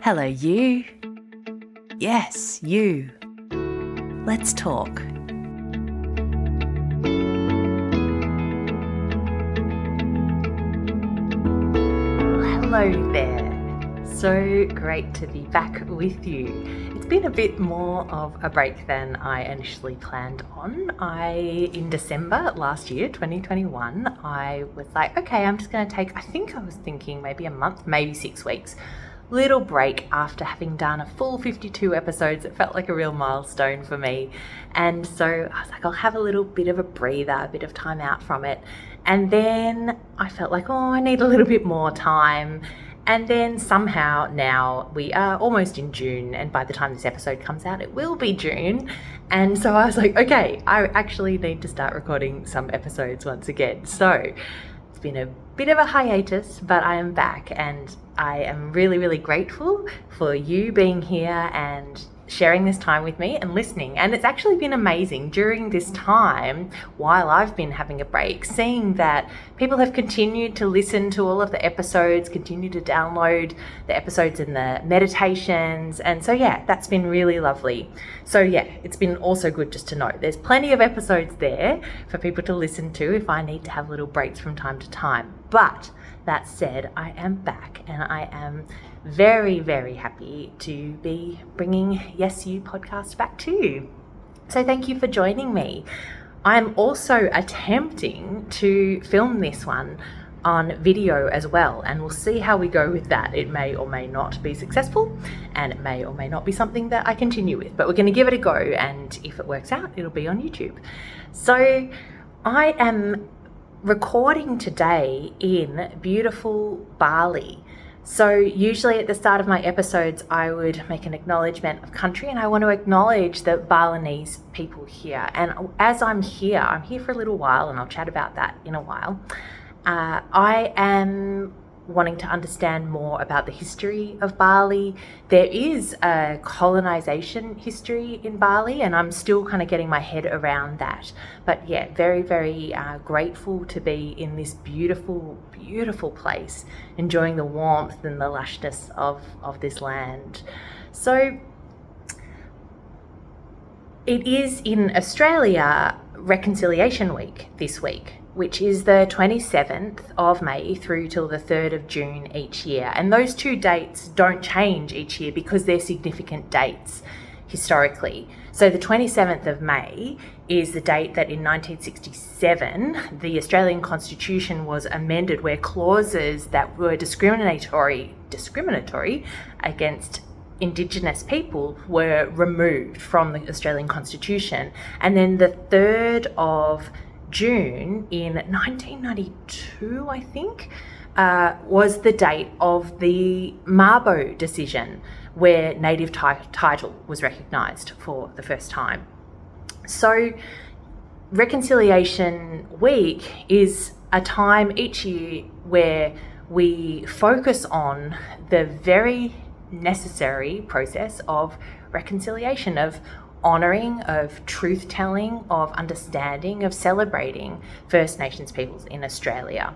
Hello, you. Yes, you. Let's talk. Hello there. So great to be back with you. It's been a bit more of a break than I initially planned on. In December last year, 2021, I was like, okay, I'm just going to take, I was thinking maybe a month, maybe 6 weeks. Little break after having done a full 52 episodes. It felt like a real milestone for me. And so I was like, I'll have a little bit of a breather, a bit of time out from it. And then I felt like, I need a little bit more time. And then somehow now we are almost in June, and by the time this episode comes out, it will be June. And so I was like, okay, I actually need to start recording some episodes once again. So it's been a bit of a hiatus, but I am back, and I am really, really grateful for you being here and sharing this time with me and listening. And it's actually been amazing during this time, while I've been having a break, seeing that people have continued to listen to all of the episodes, continue to download the episodes and the meditations. And so, yeah, that's been really lovely. So yeah, it's been also good just to know there's plenty of episodes there for people to listen to if I need to have little breaks from time to time. But that said, I am back, and I am very, very happy to be bringing Yes You podcast back to you. So thank you for joining me. I'm also attempting to film this one on video as well, and we'll see how we go with that. It may or may not be successful, and it may or may not be something that I continue with, but we're going to give it a go, and if it works out, it'll be on YouTube. So I am recording today in beautiful Bali. So usually at the start of my episodes, I would make an acknowledgement of country, and I want to acknowledge the Balinese people here. And as I'm here for a little while, and I'll chat about that in a while. I am wanting to understand more about the history of Bali. There is a colonization history in Bali, and I'm still kind of getting my head around that. But yeah, very, very grateful to be in this beautiful, beautiful place, enjoying the warmth and the lushness of this land. So it is in Australia Reconciliation Week this week, which is the 27th of May through till the 3rd of June each year. And those two dates don't change each year because they're significant dates historically. So the 27th of May is the date that in 1967, the Australian Constitution was amended, where clauses that were discriminatory against Indigenous people were removed from the Australian Constitution. And then the 3rd of June in 1992, I think, was the date of the Mabo decision, where native title was recognised for the first time. So Reconciliation Week is a time each year where we focus on the very necessary process of reconciliation, of honouring, of truth-telling, of understanding, of celebrating First Nations peoples in Australia.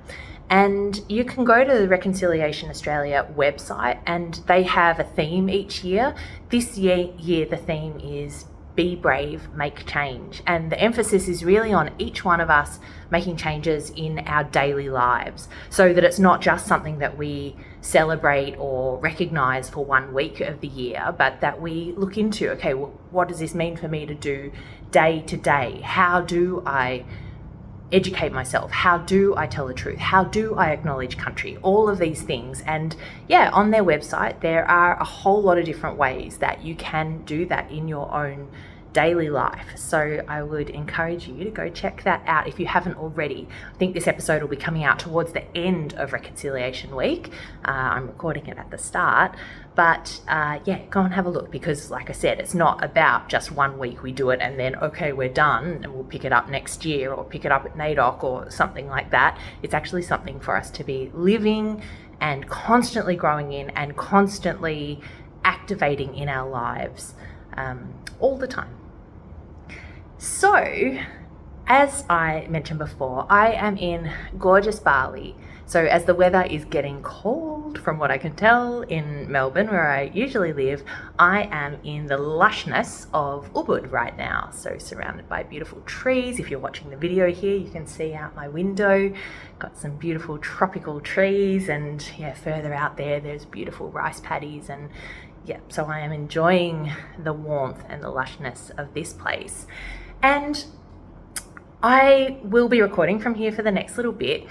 And you can go to the Reconciliation Australia website, and they have a theme each year. This year the theme is Be Brave, Make Change. And the emphasis is really on each one of us making changes in our daily lives, so that it's not just something that we celebrate or recognise for 1 week of the year, but that we look into, okay, well, what does this mean for me to do day to day? How do I educate myself? How do I tell the truth? How do I acknowledge country? All of these things. And yeah, on their website, there are a whole lot of different ways that you can do that in your own daily life. So I would encourage you to go check that out if you haven't already. I think this episode will be coming out towards the end of Reconciliation Week. I'm recording it at the start, but yeah, go and have a look, because like I said, it's not about just 1 week we do it and then, okay, we're done and we'll pick it up next year or pick it up at NAIDOC or something like that. It's actually something for us to be living and constantly growing in and constantly activating in our lives all the time. So, as I mentioned before, I am in gorgeous Bali So as the weather is getting cold, from what I can tell in Melbourne, where I usually live, I am in the lushness of Ubud right now. So surrounded by beautiful trees. If you're watching the video here, you can see out my window, got some beautiful tropical trees, and further out there's beautiful rice paddies, and so I am enjoying the warmth and the lushness of this place. And I will be recording from here for the next little bit.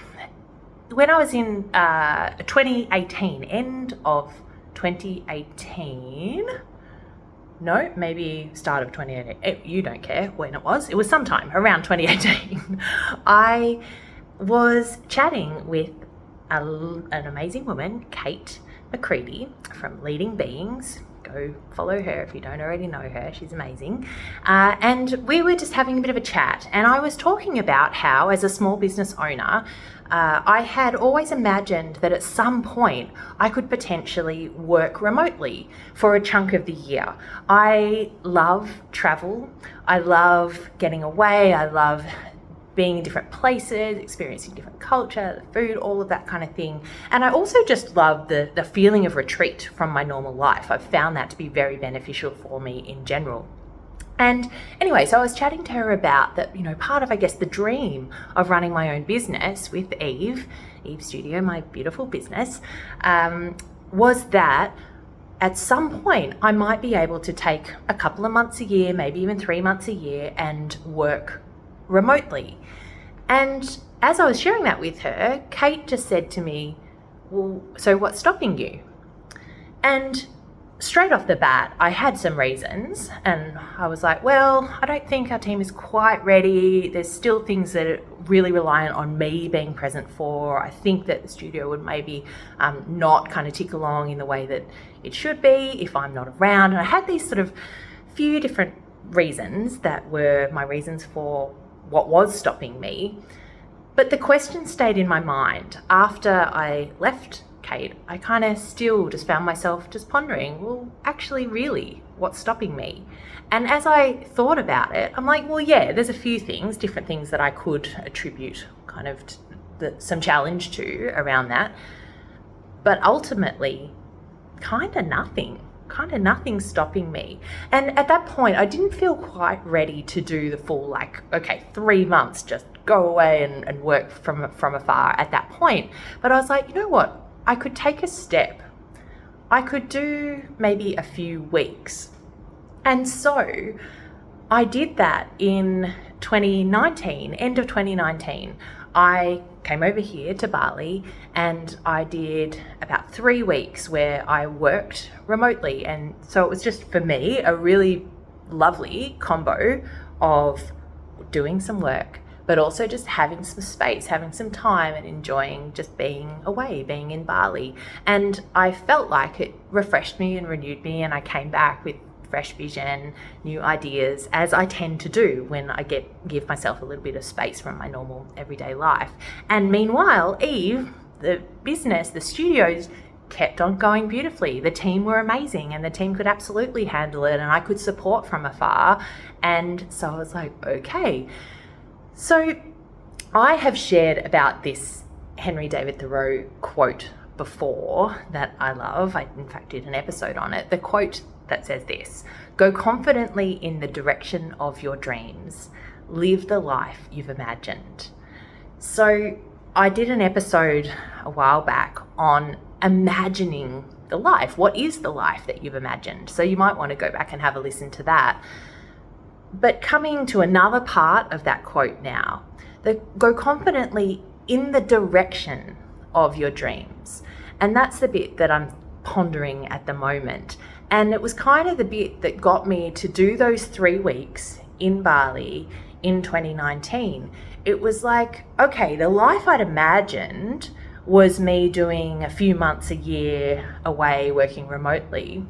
When I was in 2018, end of 2018, no, maybe start of 2018, you don't care when it was sometime around 2018, I was chatting with an amazing woman, Kate McCready from Leading Beings. Go follow her if you don't already know her. She's amazing. And we were just having a bit of a chat, and I was talking about how, as a small business owner, I had always imagined that at some point I could potentially work remotely for a chunk of the year. I love travel. I love getting away. I love being in different places, experiencing different culture, food, all of that kind of thing. And I also just love the feeling of retreat from my normal life. I've found that to be very beneficial for me in general. And anyway, so I was chatting to her about that, part of, I guess, the dream of running my own business with Eve Studio, my beautiful business, was that at some point I might be able to take a couple of months a year, maybe even 3 months a year, and work remotely. And as I was sharing that with her, Kate just said to me, well, so what's stopping you? And straight off the bat, I had some reasons, and I was like, well, I don't think our team is quite ready. There's still things that are really reliant on me being present for. I think that the studio would maybe not kind of tick along in the way that it should be if I'm not around. And I had these sort of few different reasons that were my reasons for what was stopping me. But the question stayed in my mind. After I left Kate, I kind of still just found myself just pondering, well, actually, really, what's stopping me? And as I thought about it, I'm like, well, there's a few things, different things that I could attribute kind of some challenge to around that. But ultimately, kind of nothing stopping me. And at that point, I didn't feel quite ready to do the full, 3 months, just go away and work from afar at that point. But I was like, you know what? I could take a step. I could do maybe a few weeks. And so I did that in 2019, end of 2019. I came over here to Bali, and I did about 3 weeks where I worked remotely. And so it was just, for me, a really lovely combo of doing some work, but also just having some space, having some time, and enjoying just being away, being in Bali. And I felt like it refreshed me and renewed me, and I came back with fresh vision, new ideas, as I tend to do when I give myself a little bit of space from my normal everyday life. And meanwhile, Eve, the business, the studios, kept on going beautifully. The team were amazing, and the team could absolutely handle it, and I could support from afar. And so I was like, okay. So I have shared about this Henry David Thoreau quote before that I love. I, in fact, did an episode on it. The quote that says this: "Go confidently in the direction of your dreams. Live the life you've imagined." So I did an episode a while back on imagining the life. What is the life that you've imagined? So you might want to go back and have a listen to that. But coming to another part of that quote now, go confidently in the direction of your dreams. And that's the bit that I'm pondering at the moment. And it was kind of the bit that got me to do those 3 weeks in Bali in 2019. It was like, okay, the life I'd imagined was me doing a few months a year away working remotely.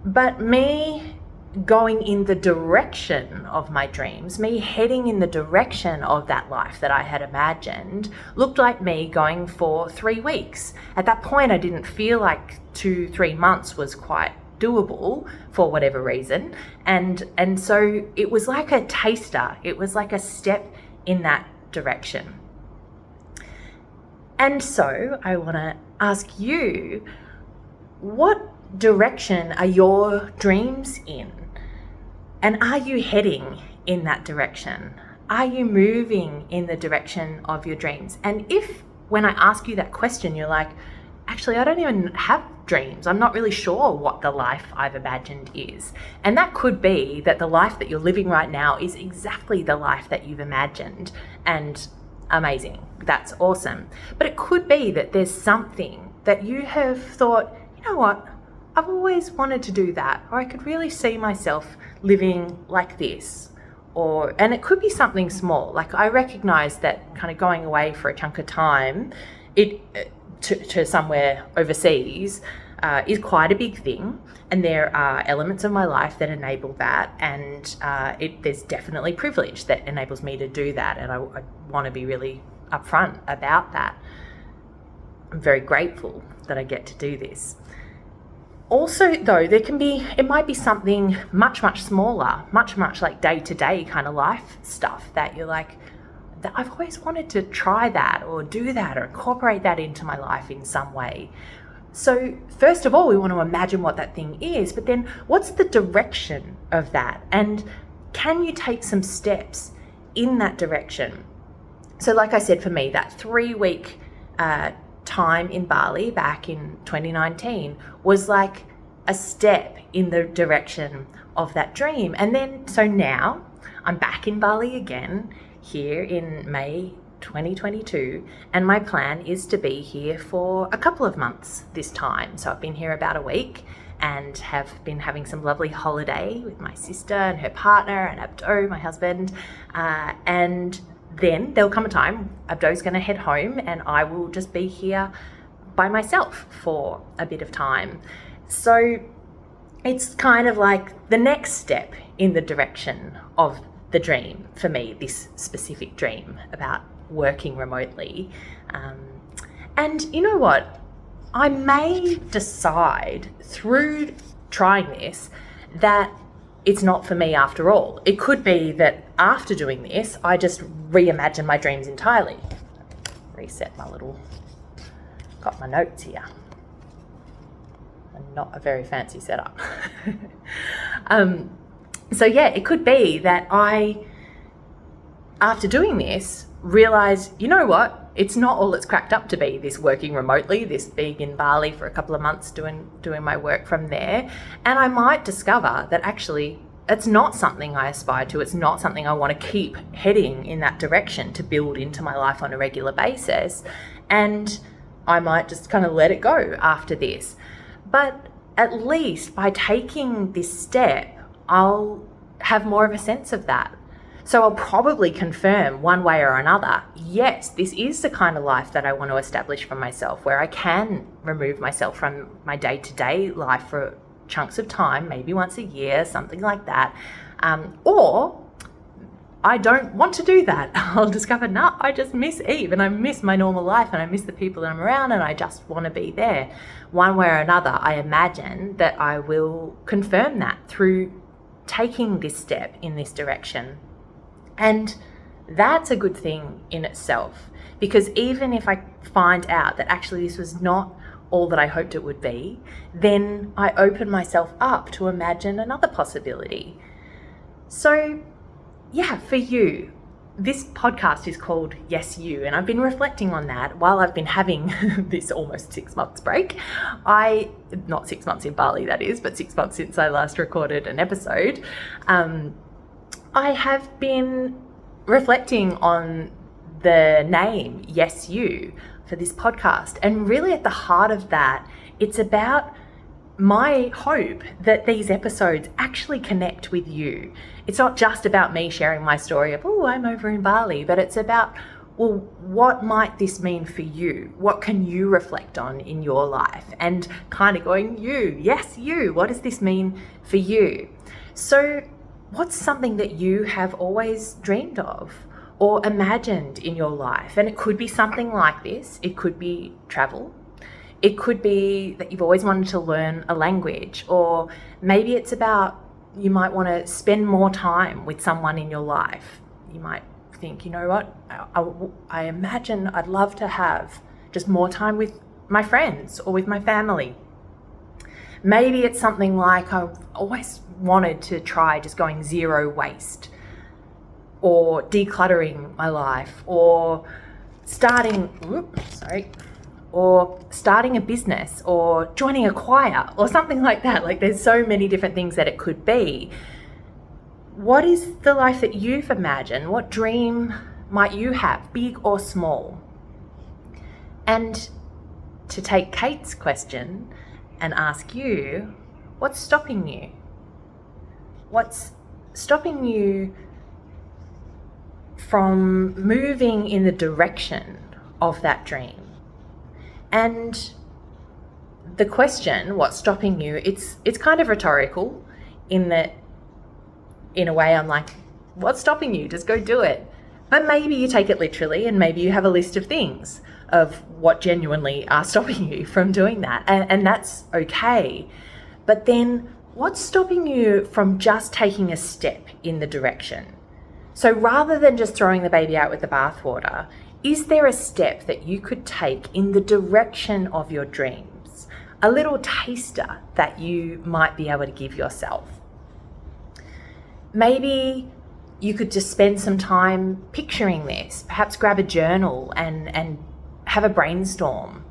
But me going in the direction of my dreams, me heading in the direction of that life that I had imagined, looked like me going for 3 weeks. At that point, I didn't feel like 2-3 months was quite doable for whatever reason. And so it was like a taster. It was like a step in that direction. And so I want to ask you, what direction are your dreams in? And are you heading in that direction? Are you moving in the direction of your dreams? And if, when I ask you that question, you're like, actually, I don't even have dreams. I'm not really sure what the life I've imagined is. And that could be that the life that you're living right now is exactly the life that you've imagined. And amazing. That's awesome. But it could be that there's something that you have thought, you know what, I've always wanted to do that, or I could really see myself living like this. And it could be something small. Like, I recognize that kind of going away for a chunk of time, to somewhere overseas, is quite a big thing. And there are elements of my life that enable that. And there's definitely privilege that enables me to do that. And I want to be really upfront about that. I'm very grateful that I get to do this. Also, though, it might be something much, much smaller, much like day-to-day kind of life stuff that you're like, I've always wanted to try that or do that or incorporate that into my life in some way. So first of all, we want to imagine what that thing is, but then what's the direction of that? And can you take some steps in that direction? So like I said, for me, that 3-week time in Bali back in 2019 was like a step in the direction of that dream. And then, so now I'm back in Bali again here in May 2022, and my plan is to be here for a couple of months this time. So I've been here about a week and have been having some lovely holiday with my sister and her partner and Abdo, my husband, and then there'll come a time Abdo's going to head home and I will just be here by myself for a bit of time. So it's kind of like the next step in the direction of the dream for me, this specific dream about working remotely. And you know what? I may decide through trying this that it's not for me after all. It could be that after doing this, I just reimagine my dreams entirely. Reset got my notes here. And not a very fancy setup. So yeah, it could be that I, after doing this, realize, you know what? It's not all it's cracked up to be, this working remotely, this being in Bali for a couple of months doing my work from there. And I might discover that actually it's not something I aspire to. It's not something I want to keep heading in that direction to build into my life on a regular basis. And I might just kind of let it go after this. But at least by taking this step, I'll have more of a sense of that. So I'll probably confirm one way or another, yes, this is the kind of life that I want to establish for myself, where I can remove myself from my day-to-day life for chunks of time, maybe once a year, something like that. Or I don't want to do that. I'll discover, no, I just miss Eve and I miss my normal life and I miss the people that I'm around and I just want to be there. One way or another, I imagine that I will confirm that through taking this step in this direction. And that's a good thing in itself, because even if I find out that actually this was not all that I hoped it would be, then I open myself up to imagine another possibility. So yeah, for you, this podcast is called Yes You, and I've been reflecting on that while I've been having this almost 6 months break. Not 6 months in Bali, that is, but 6 months since I last recorded an episode. I have been reflecting on the name Yes You for this podcast, and really at the heart of that, it's about my hope that these episodes actually connect with you. It's not just about me sharing my story of, oh, I'm over in Bali, but it's about, well, what might this mean for you? What can you reflect on in your life? And kind of going, yes, you, what does this mean for you? So what's something that you have always dreamed of or imagined in your life? And it could be something like this. It could be travel. It could be that you've always wanted to learn a language, or maybe it's about you might want to spend more time with someone in your life. You might think, you know what, I imagine I'd love to have just more time with my friends or with my family. Maybe it's something like I've always wanted to try just going zero waste, or decluttering my life, or starting a business, or joining a choir, or something like that. Like, there's so many different things that it could be. What is the life that you've imagined? What dream might you have, big or small? And to take Kate's question and ask you, what's stopping you? What's stopping you from moving in the direction of that dream? And the question, what's stopping you, it's kind of rhetorical in that, in a way, I'm like, what's stopping you? Just go do it. But maybe you take it literally, and maybe you have a list of things of what genuinely are stopping you from doing that. And that's okay. But then what's stopping you from just taking a step in the direction? So rather than just throwing the baby out with the bathwater, is there a step that you could take in the direction of your dreams? A little taster that you might be able to give yourself. Maybe you could just spend some time picturing this. Perhaps grab a journal and have a brainstorm.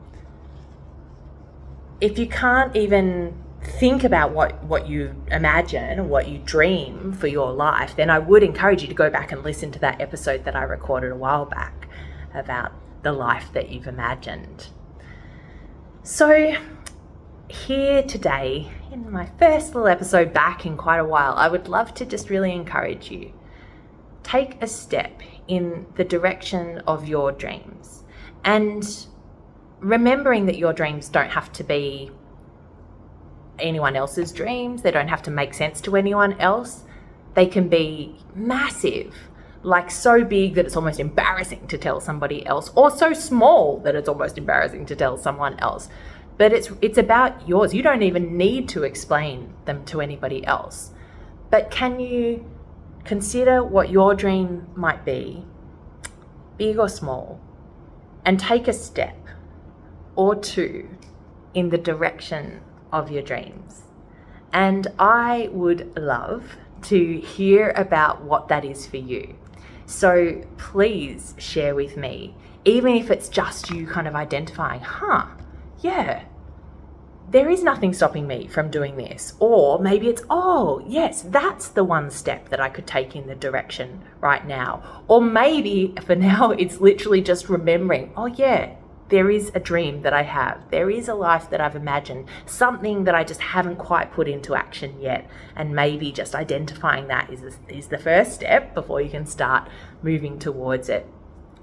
If you can't even think about what you imagine or what you dream for your life, then I would encourage you to go back and listen to that episode that I recorded a while back about the life that you've imagined. So here today, in my first little episode back in quite a while, I would love to just really encourage you. Take a step in the direction of your dreams, and remembering that your dreams don't have to be anyone else's dreams. They don't have to make sense to anyone else. They can be massive, like so big that it's almost embarrassing to tell somebody else, or so small that it's almost embarrassing to tell someone else. But it's about yours. You don't even need to explain them to anybody else. But can you consider what your dream might be, big or small, and take a step or two in the direction of your dreams? And I would love to hear about what that is for you. So please share with me, even if it's just you kind of identifying, yeah, there is nothing stopping me from doing this. Or maybe it's, oh, yes, that's the one step that I could take in the direction right now. Or maybe for now, it's literally just remembering, oh yeah, there is a dream that I have. There is a life that I've imagined, something that I just haven't quite put into action yet. And maybe just identifying that is the first step before you can start moving towards it.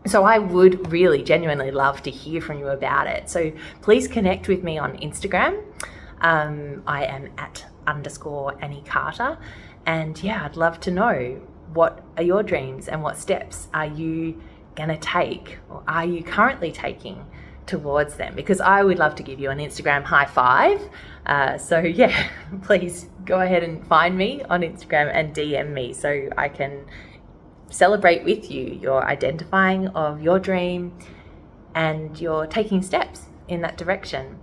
So I would really genuinely love to hear from you about it. So please connect with me on Instagram. I am @_Annie Carter. And yeah, I'd love to know, what are your dreams and what steps are you going to take, or are you currently taking towards them? Because I would love to give you an Instagram high five. So yeah, please go ahead and find me on Instagram and DM me so I can celebrate with you your identifying of your dream and your taking steps in that direction.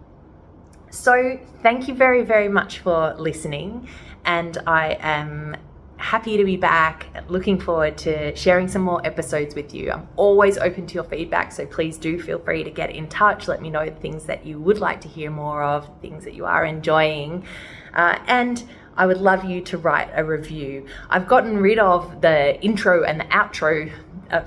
So thank you very, very much for listening, and I am happy to be back. Looking forward to sharing some more episodes with you. I'm always open to your feedback, so please do feel free to get in touch. Let me know the things that you would like to hear more of, things that you are enjoying, and I would love you to write a review. I've gotten rid of the intro and the outro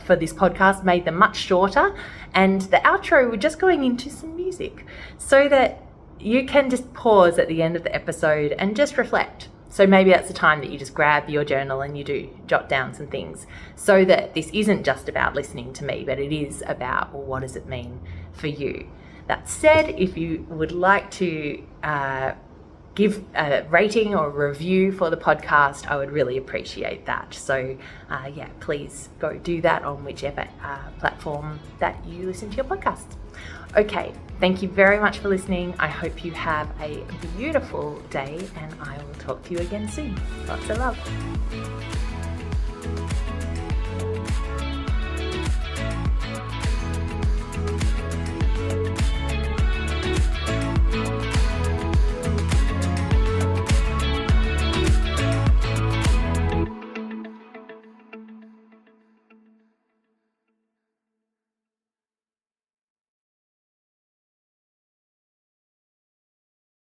for this podcast, made them much shorter, and the outro, we're just going into some music so that you can just pause at the end of the episode and just reflect. So maybe that's the time that you just grab your journal and you do jot down some things, so that this isn't just about listening to me, but it is about, well, what does it mean for you? That said, if you would like to give a rating or a review for the podcast, I would really appreciate that. So yeah, please go do that on whichever platform that you listen to your podcast. Okay, thank you very much for listening. I hope you have a beautiful day, and I will talk to you again soon. Lots of love.